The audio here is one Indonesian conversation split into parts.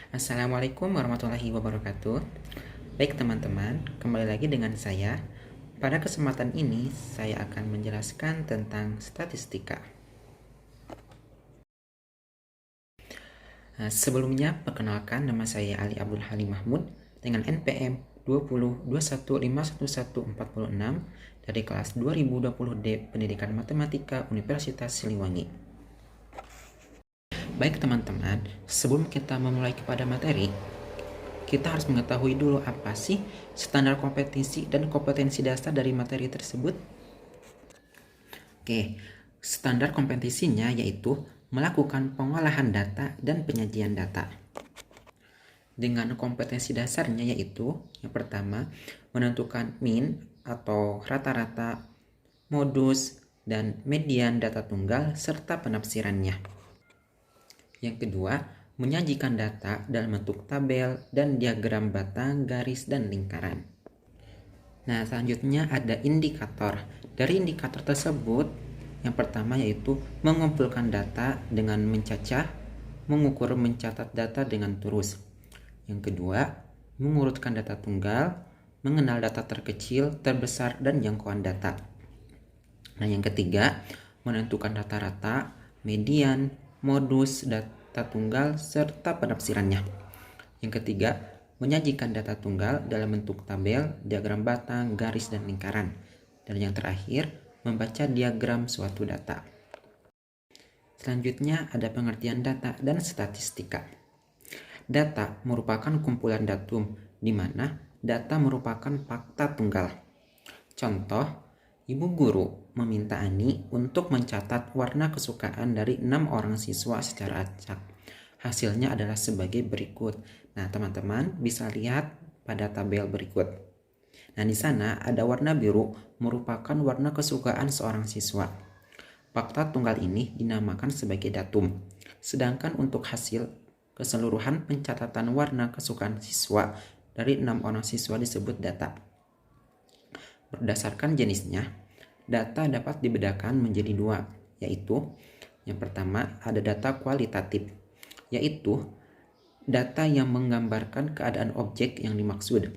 Assalamualaikum warahmatullahi wabarakatuh. Baik teman-teman, kembali lagi dengan saya. Pada kesempatan ini, saya akan menjelaskan tentang statistika. Sebelumnya, perkenalkan nama saya Ali Abdul Halim Mahmud dengan NPM 2021511446 dari kelas 2020D Pendidikan Matematika Universitas Siliwangi. Baik teman-teman, sebelum kita memulai kepada materi, kita harus mengetahui dulu apa sih standar kompetensi dan kompetensi dasar dari materi tersebut. Oke, standar kompetensinya yaitu melakukan pengolahan data dan penyajian data. Dengan kompetensi dasarnya yaitu yang pertama, menentukan mean atau rata-rata, modus, dan median data tunggal serta penafsirannya. Yang kedua, menyajikan data dalam bentuk tabel dan diagram batang, garis, dan lingkaran. Nah, selanjutnya ada indikator. Dari indikator tersebut, yang pertama yaitu mengumpulkan data dengan mencacah, mengukur mencatat data dengan turus. Yang kedua, mengurutkan data tunggal, mengenal data terkecil, terbesar, dan jangkauan data. Nah, yang ketiga, menentukan rata-rata, median, modus, data tunggal, serta penafsirannya. Yang ketiga, menyajikan data tunggal dalam bentuk tabel, diagram batang, garis, dan lingkaran. Dan yang terakhir, membaca diagram suatu data. Selanjutnya ada pengertian data dan statistika. Data merupakan kumpulan datum, di mana data merupakan fakta tunggal. Contoh, ibu guru meminta Ani untuk mencatat warna kesukaan dari 6 orang siswa secara acak. Hasilnya adalah sebagai berikut. Nah, teman-teman bisa lihat pada tabel berikut. Nah, di sana ada warna biru merupakan warna kesukaan seorang siswa. Fakta tunggal ini dinamakan sebagai datum. Sedangkan untuk hasil keseluruhan pencatatan warna kesukaan siswa dari 6 orang siswa disebut data. Berdasarkan jenisnya, data dapat dibedakan menjadi dua, yaitu yang pertama ada data kualitatif, yaitu data yang menggambarkan keadaan objek yang dimaksud.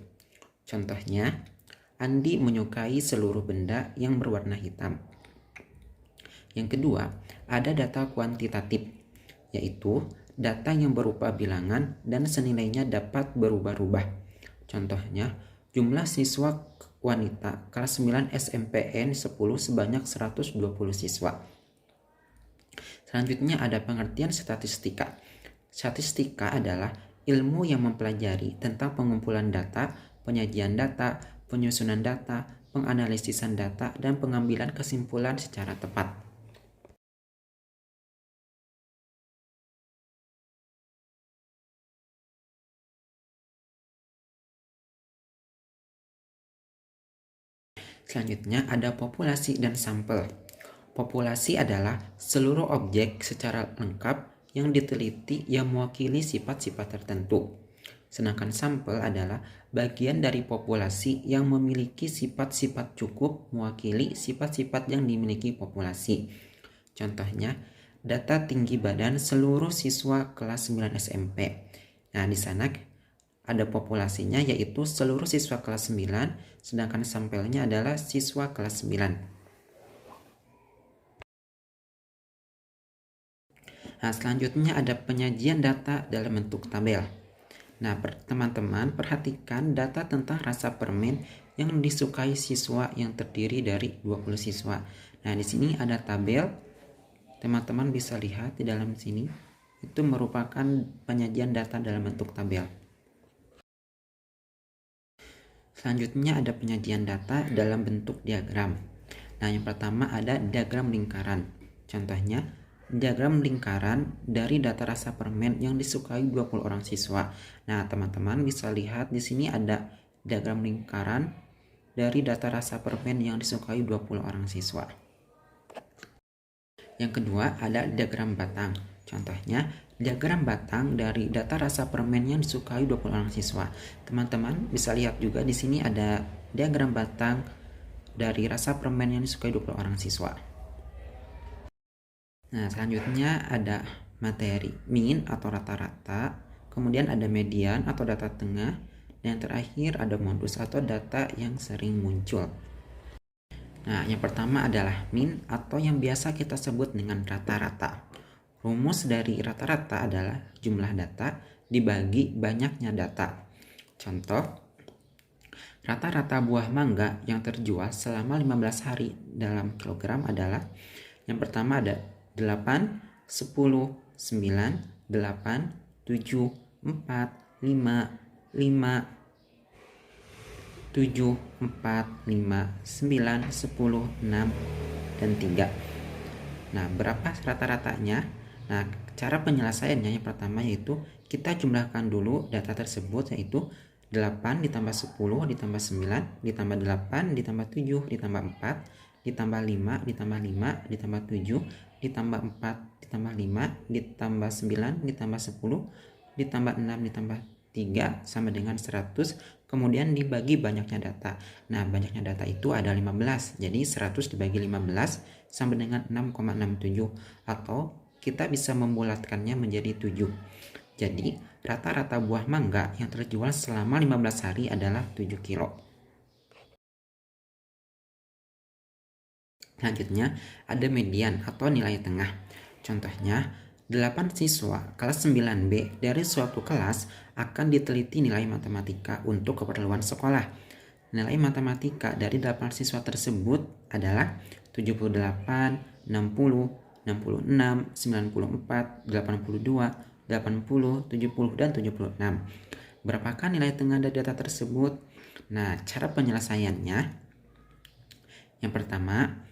Contohnya, Andi menyukai seluruh benda yang berwarna hitam. Yang kedua, ada data kuantitatif, yaitu data yang berupa bilangan dan senilainya dapat berubah-ubah. Contohnya, jumlah siswa wanita kelas 9 SMPN 10 sebanyak 120 siswa. Selanjutnya ada pengertian statistika. Statistika adalah ilmu yang mempelajari tentang pengumpulan data, penyajian data, penyusunan data, penganalisisan data, dan pengambilan kesimpulan secara tepat. Selanjutnya ada populasi dan sampel. Populasi adalah seluruh objek secara lengkap yang diteliti yang mewakili sifat-sifat tertentu. Sedangkan sampel adalah bagian dari populasi yang memiliki sifat-sifat cukup mewakili sifat-sifat yang dimiliki populasi. Contohnya, data tinggi badan seluruh siswa kelas 9 SMP. Nah, di sana ada populasinya yaitu seluruh siswa kelas 9, sedangkan sampelnya adalah siswa kelas 9. Nah, selanjutnya ada penyajian data dalam bentuk tabel. Nah, teman-teman perhatikan data tentang rasa permen yang disukai siswa yang terdiri dari 20 siswa. Nah, di sini ada tabel. Teman-teman bisa lihat di dalam sini. Itu merupakan penyajian data dalam bentuk tabel. Selanjutnya ada penyajian data dalam bentuk diagram. Nah, yang pertama ada diagram lingkaran. Contohnya, diagram lingkaran dari data rasa permen yang disukai 20 orang siswa. Nah, teman-teman bisa lihat di sini ada diagram lingkaran dari data rasa permen yang disukai 20 orang siswa. Yang kedua, ada diagram batang. Contohnya, diagram batang dari data rasa permen yang disukai 20 orang siswa. Teman-teman bisa lihat juga di sini ada diagram batang dari rasa permen yang disukai 20 orang siswa. Nah, selanjutnya ada materi mean atau rata-rata, kemudian ada median atau data tengah, dan yang terakhir ada modus atau data yang sering muncul. Nah, yang pertama adalah min atau yang biasa kita sebut dengan rata-rata. Rumus dari rata-rata adalah jumlah data dibagi banyaknya data. Contoh, rata-rata buah mangga yang terjual selama 15 hari dalam kilogram adalah yang pertama ada 8, 10, 9, 8, 7, 4, 5, 5, 7, 4, 5, 9, 10, 6, dan 3. Nah, berapa rata-ratanya? Nah, cara penyelesaiannya yang pertama yaitu kita jumlahkan dulu data tersebut, yaitu 8 ditambah 10 ditambah 9 ditambah 8 ditambah 7 ditambah 4 ditambah 5 ditambah 5 ditambah 7 ditambah 4 ditambah 5 ditambah 9 ditambah 10 ditambah 6 ditambah 3 sama dengan 100, kemudian dibagi banyaknya data. Nah, banyaknya data itu ada 15, jadi 100 dibagi 15 sama dengan 6,67, atau kita bisa membulatkannya menjadi 7. Jadi rata-rata buah mangga yang terjual selama 15 hari adalah 7 kilo. Selanjutnya ada median atau nilai tengah. Contohnya, 8 siswa kelas 9B dari suatu kelas akan diteliti nilai matematika untuk keperluan sekolah. Nilai matematika dari 8 siswa tersebut adalah 78, 60, 66, 94, 82, 80, 70, dan 76. Berapakah nilai tengah dari data tersebut? Nah, cara penyelesaiannya, yang pertama,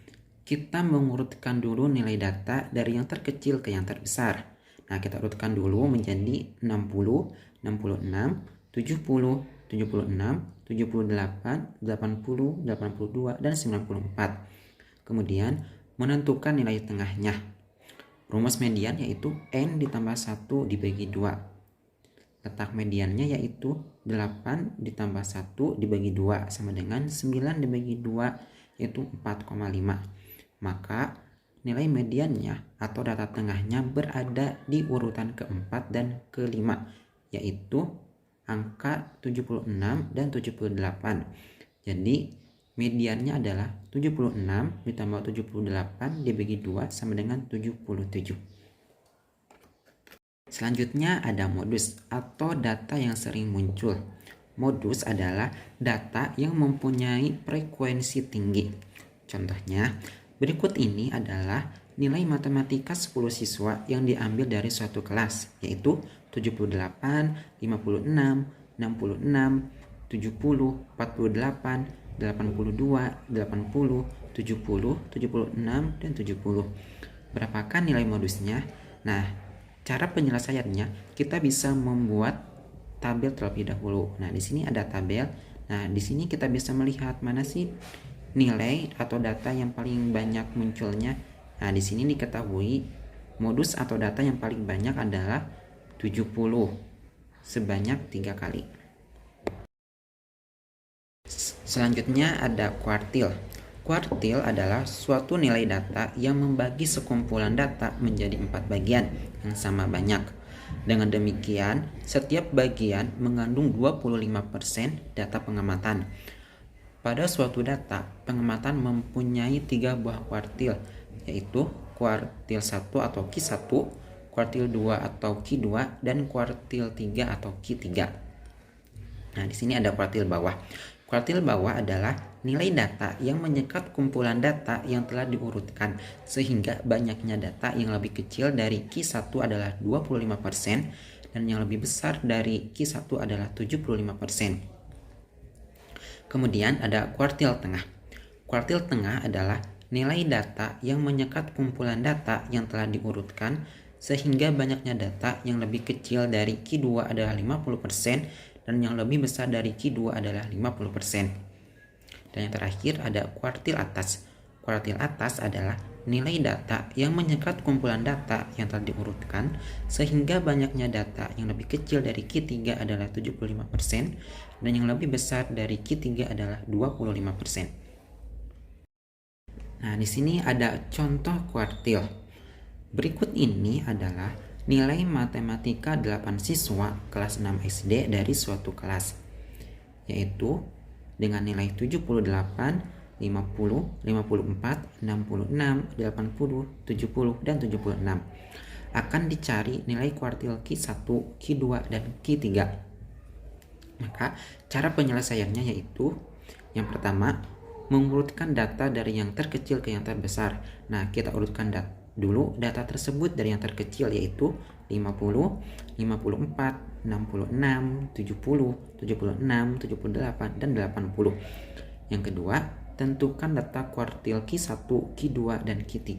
kita mengurutkan dulu nilai data dari yang terkecil ke yang terbesar. Nah, kita urutkan dulu menjadi 60, 66, 70, 76, 78, 80, 82, dan 94. Kemudian, menentukan nilai tengahnya. Rumus median yaitu N ditambah 1 dibagi 2. Letak mediannya yaitu 8 ditambah 1 dibagi 2 sama dengan 9 dibagi 2 yaitu 4,5. Maka nilai mediannya atau data tengahnya berada di urutan keempat dan kelima, yaitu angka 76 dan 78. Jadi mediannya adalah 76 ditambah 78 dibagi 2 sama dengan 77. Selanjutnya ada modus atau data yang sering muncul. Modus adalah data yang mempunyai frekuensi tinggi. Contohnya, berikut ini adalah nilai matematika 10 siswa yang diambil dari suatu kelas, yaitu 78, 56, 66, 70, 48, 82, 80, 70, 76, dan 70. Berapakah nilai modusnya? Nah, cara penyelesaiannya kita bisa membuat tabel terlebih dahulu. Nah, di sini ada tabel. Nah, di sini kita bisa melihat mana sih nilai atau data yang paling banyak munculnya. Nah, di sini diketahui modus atau data yang paling banyak adalah 70 sebanyak 3 kali. Selanjutnya ada kuartil. Kuartil adalah suatu nilai data yang membagi sekumpulan data menjadi 4 bagian yang sama banyak. Dengan demikian, setiap bagian mengandung 25% data pengamatan. Pada suatu data, pengamatan mempunyai 3 buah kuartil, yaitu kuartil 1 atau Q1, kuartil 2 atau Q2, dan kuartil 3 atau Q3. Nah, di sini ada kuartil bawah. Kuartil bawah adalah nilai data yang menyekat kumpulan data yang telah diurutkan, sehingga banyaknya data yang lebih kecil dari Q1 adalah 25% dan yang lebih besar dari Q1 adalah 75%. Kemudian ada kuartil tengah. Kuartil tengah adalah nilai data yang menyekat kumpulan data yang telah diurutkan, sehingga banyaknya data yang lebih kecil dari Q2 adalah 50% dan yang lebih besar dari Q2 adalah 50%. Dan yang terakhir ada kuartil atas. Kuartil atas adalah nilai data yang menyekat kumpulan data yang telah diurutkan, sehingga banyaknya data yang lebih kecil dari Q3 adalah 75% dan yang lebih besar dari Q3 adalah 25%. Nah, di sini ada contoh kuartil. Berikut ini adalah nilai matematika 8 siswa kelas 6 SD dari suatu kelas, yaitu dengan nilai 78, 50, 54, 66, 80, 70, dan 76. Akan dicari nilai kuartil Q1, Q2, dan Q3. Maka cara penyelesaiannya yaitu yang pertama, mengurutkan data dari yang terkecil ke yang terbesar. Nah, kita urutkan dulu data tersebut dari yang terkecil yaitu 50, 54, 66, 70, 76, 78, dan 80. Yang kedua, tentukan data kuartil Q1, Q2, dan Q3.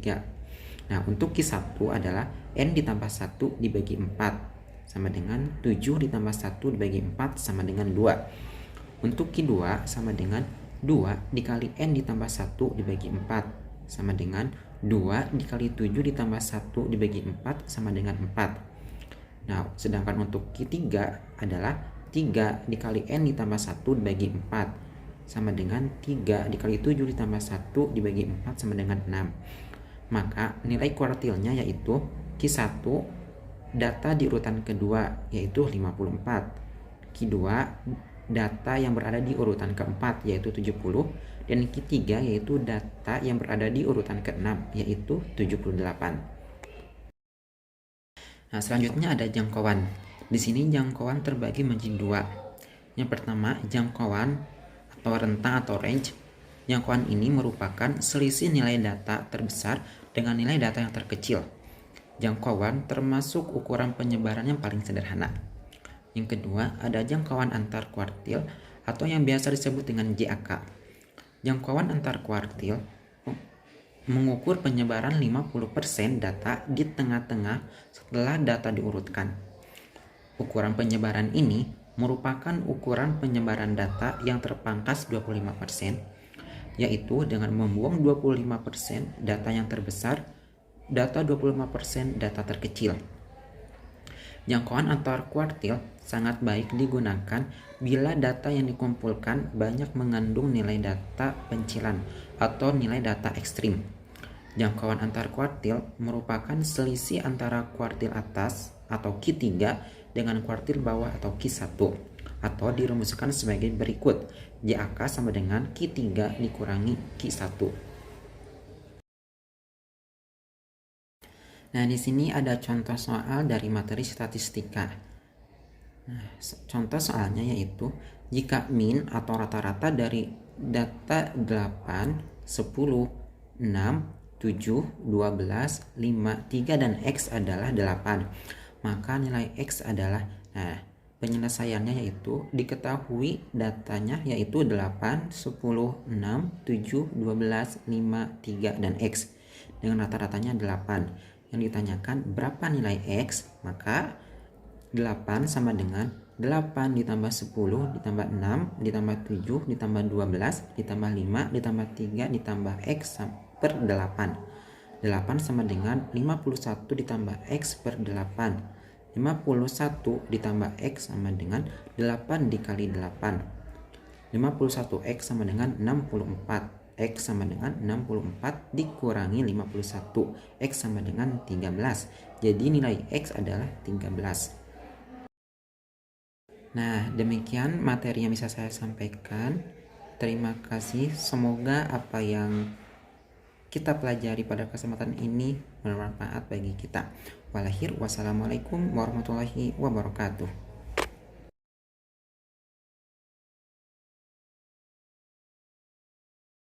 Nah, untuk Q1 adalah N ditambah 1 dibagi 4 sama dengan 7 ditambah 1 dibagi 4 sama dengan 2. Untuk Q2 sama dengan 2 dikali N ditambah 1 dibagi 4 sama dengan 2 dikali 7 ditambah 1 dibagi 4 sama dengan 4. Nah, sedangkan untuk Q3 adalah 3 dikali N ditambah 1 dibagi 4 sama dengan 3 dikali 7 ditambah 1 dibagi 4 sama dengan 6. Maka nilai kuartilnya yaitu Q1 data di urutan kedua yaitu 54, Q2 data yang berada di urutan keempat yaitu 70, dan Q3 yaitu data yang berada di urutan ke-6 yaitu 78. Nah, selanjutnya ada jangkauan. Di sini jangkauan terbagi menjadi dua. Yang pertama, jangkauan atau rentang atau range. Jangkauan ini merupakan selisih nilai data terbesar dengan nilai data yang terkecil. Jangkauan termasuk ukuran penyebaran yang paling sederhana. Yang kedua, ada jangkauan antar kuartil atau yang biasa disebut dengan JAK. Jangkauan antar kuartil mengukur penyebaran 50% data di tengah-tengah setelah data diurutkan. Ukuran penyebaran ini merupakan ukuran penyebaran data yang terpangkas 25%, yaitu dengan membuang 25% data yang terbesar, data 25% data terkecil. Jangkauan antar kuartil sangat baik digunakan bila data yang dikumpulkan banyak mengandung nilai data pencilan atau nilai data ekstrim. Jangkauan antar kuartil merupakan selisih antara kuartil atas atau Q3 dengan kuartil bawah atau Q1, atau dirumuskan sebagai berikut: JAK sama dengan Q3 dikurangi Q1. Nah, di sini ada contoh soal dari materi statistika. Nah, contoh soalnya yaitu jika min atau rata-rata dari data 8, 10, 6, 7, 12, 5, 3, dan X adalah 8, maka nilai X adalah, nah, penyelesaiannya yaitu diketahui datanya yaitu 8, 10, 6, 7, 12, 5, 3, dan X dengan rata-ratanya 8. Yang ditanyakan berapa nilai X, maka 8 sama dengan 8 ditambah 10 ditambah 6 ditambah 7 ditambah 12 ditambah 5 ditambah 3 ditambah X per 8. 8 sama dengan 51 ditambah X per 8. 51 ditambah X sama dengan 8 dikali 8. 51X sama dengan 64. X sama dengan 64 dikurangi 51. X sama dengan 13. Jadi nilai X adalah 13. Nah, demikian materi yang bisa saya sampaikan. Terima kasih. Semoga apa yang kita pelajari pada kesempatan ini bermanfaat bagi kita. Wassalamualaikum warahmatullahi wabarakatuh.